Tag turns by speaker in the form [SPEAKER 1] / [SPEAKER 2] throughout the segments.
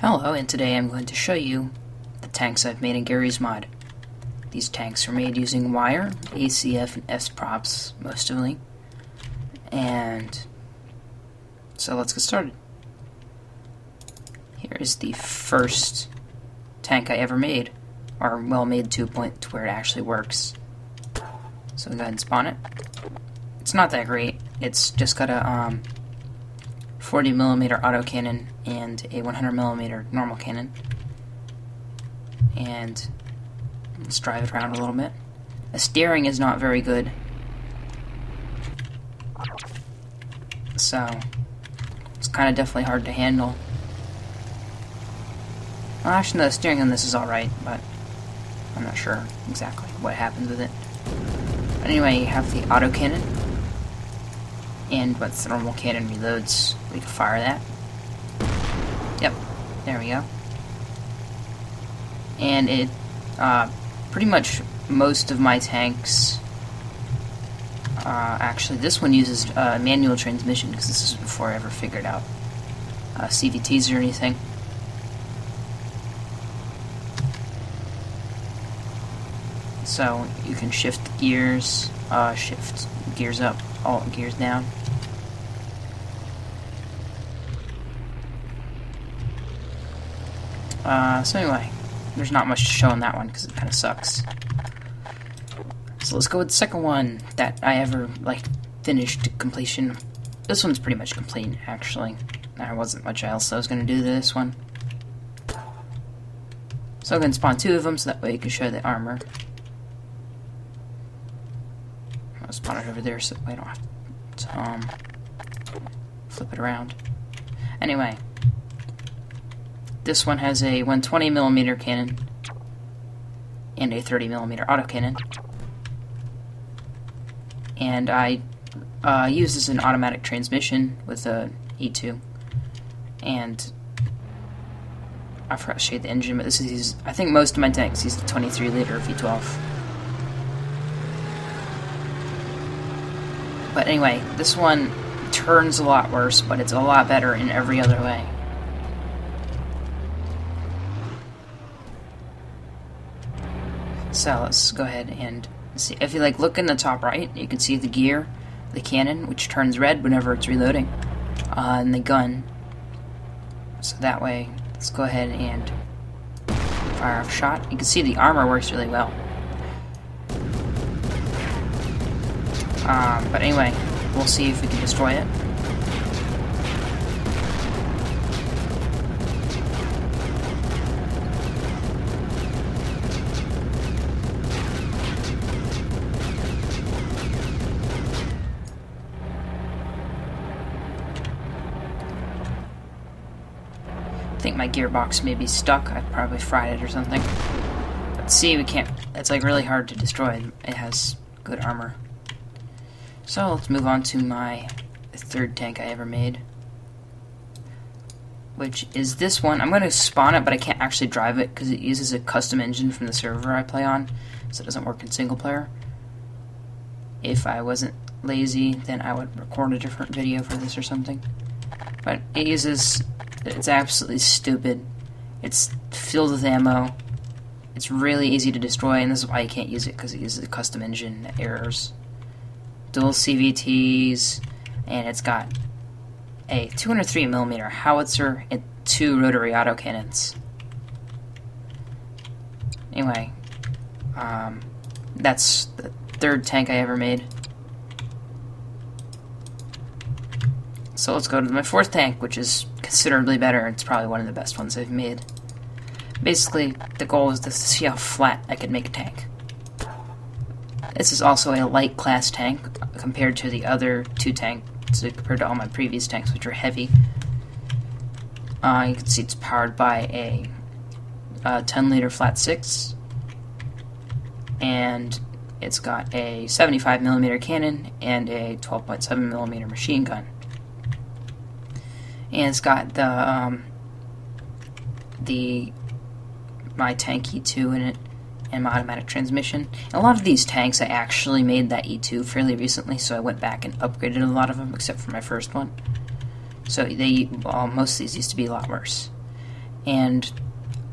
[SPEAKER 1] Hello, and today I'm going to show you the tanks I've made in GMod. These tanks are made using wire, ACF, and SProps, mostly. And so let's get started. Here is the first tank I ever made, or well made to a point to where it actually works. So we'll go ahead and spawn it. It's not that great. It's just got a 40mm autocannon and a 100mm normal cannon. And let's drive it around a little bit. The steering is not very good, so it's kind of definitely hard to handle. Well, actually, no, the steering on this is alright, but I'm not sure exactly what happens with it. But anyway, you have the autocannon, and once the normal cannon reloads, we can fire that. Yep, there we go. And it, pretty much most of my tanks, actually this one uses manual transmission, because this is before I ever figured out CVTs or anything. So you can shift gears, shift gears up, alt gears down. So anyway, there's not much to show on that one because it kind of sucks. So let's go with the second one that I ever finished to completion. This one's pretty much complete, actually. There wasn't much else I was going to do to this one. So I'm going to spawn two of them so that way you can show the armor. I'll spawn it over there so I don't have to flip it around. Anyway, this one has a 120mm cannon and a 30mm autocannon. And I use this in automatic transmission with a E2. And I forgot to show you the engine, but this is, I think most of my tanks use the 23-liter V12. But anyway, this one turns a lot worse, but it's a lot better in every other way. So let's go ahead and see. If you look in the top right, you can see the gear, the cannon, which turns red whenever it's reloading, and the gun. So that way, let's go ahead and fire off a shot. You can see the armor works really well. But anyway, we'll see if we can destroy it. I think my gearbox may be stuck. I probably fried it or something. But see, we can't. It's really hard to destroy. It has good armor. So let's move on to my third tank I ever made, which is this one. I'm going to spawn it, but I can't actually drive it because it uses a custom engine from the server I play on, so it doesn't work in single player. If I wasn't lazy, then I would record a different video for this or something. But it uses, it's absolutely stupid. It's filled with ammo. It's really easy to destroy, and this is why you can't use it, because it uses a custom engine that errors. Dual CVTs, and it's got a 203mm howitzer and 2 rotary autocannons. Anyway, that's the third tank I ever made. So let's go to my fourth tank, which is considerably better. It's probably one of the best ones I've made. Basically, the goal is to see how flat I could make a tank. This is also a light class tank compared to the other two tanks, compared to all my previous tanks, which are heavy. You can see it's powered by a 10-liter flat 6, and it's got a 75mm cannon and a 12.7mm machine gun. And it's got my tank E2 in it, and my automatic transmission. And a lot of these tanks I actually made that E2 fairly recently, so I went back and upgraded a lot of them, except for my first one. So most of these used to be a lot worse. And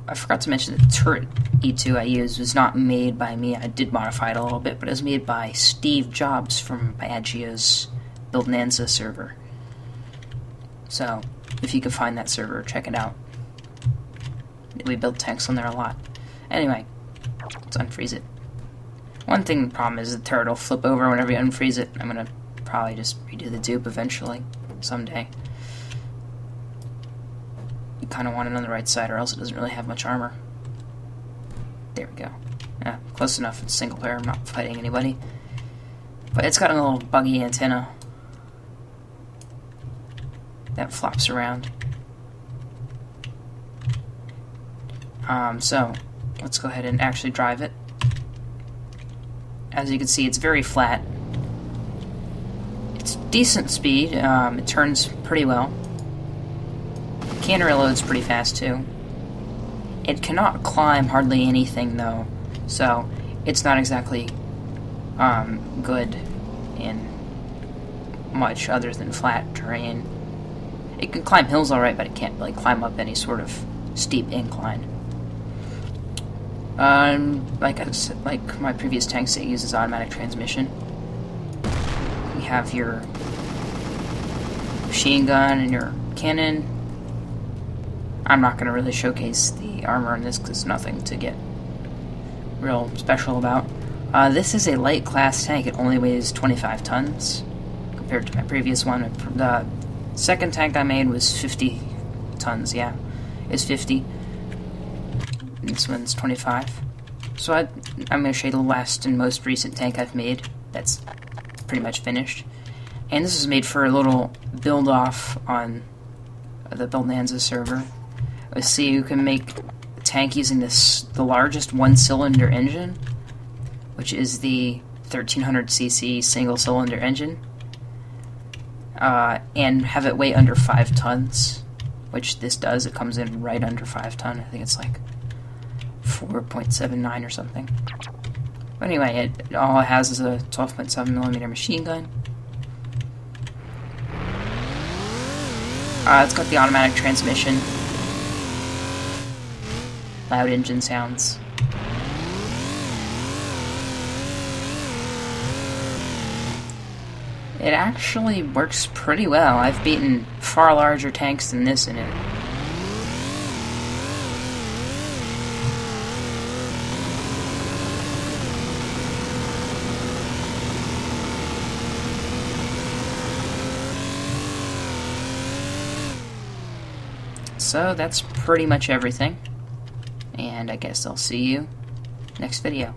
[SPEAKER 1] I forgot to mention the turret E2 I used was not made by me. I did modify it a little bit, but it was made by Steve Jobs from Biagio's Buildnanza server. So, if you can find that server, check it out. We build tanks on there a lot. Anyway, let's unfreeze it. One thing, the problem is the turret will flip over whenever you unfreeze it. I'm gonna probably just redo the dupe eventually, someday. You kind of want it on the right side or else it doesn't really have much armor. There we go. Yeah, close enough. It's single player, I'm not fighting anybody. But it's got a little buggy antenna that flops around. So, let's go ahead and actually drive it. As you can see, it's very flat. It's decent speed. It turns pretty well. Canter reloads pretty fast too. It cannot climb hardly anything though, so it's not exactly good in much other than flat terrain. It can climb hills alright, but it can't really climb up any sort of steep incline. Like my previous tanks, it uses automatic transmission. You have your machine gun and your cannon. I'm not going to really showcase the armor in this because it's nothing to get real special about. This is a light class tank. It only weighs 25 tons compared to my previous one. The second tank I made was 50 tons, yeah. It's 50. This one's 25. So I'm going to show you the last and most recent tank I've made. That's pretty much finished. And this is made for a little build-off on the Buildnanza server. Let's see who can make a tank using the largest one-cylinder engine, which is the 1300cc single-cylinder engine, and have it weigh under 5 tons, which this does. It comes in right under 5 ton. I think it's like 4.79 or something. But anyway, all it has is a 12.7mm machine gun. It's got the automatic transmission. Loud engine sounds. It actually works pretty well. I've beaten far larger tanks than this in it. So that's pretty much everything. And I guess I'll see you next video.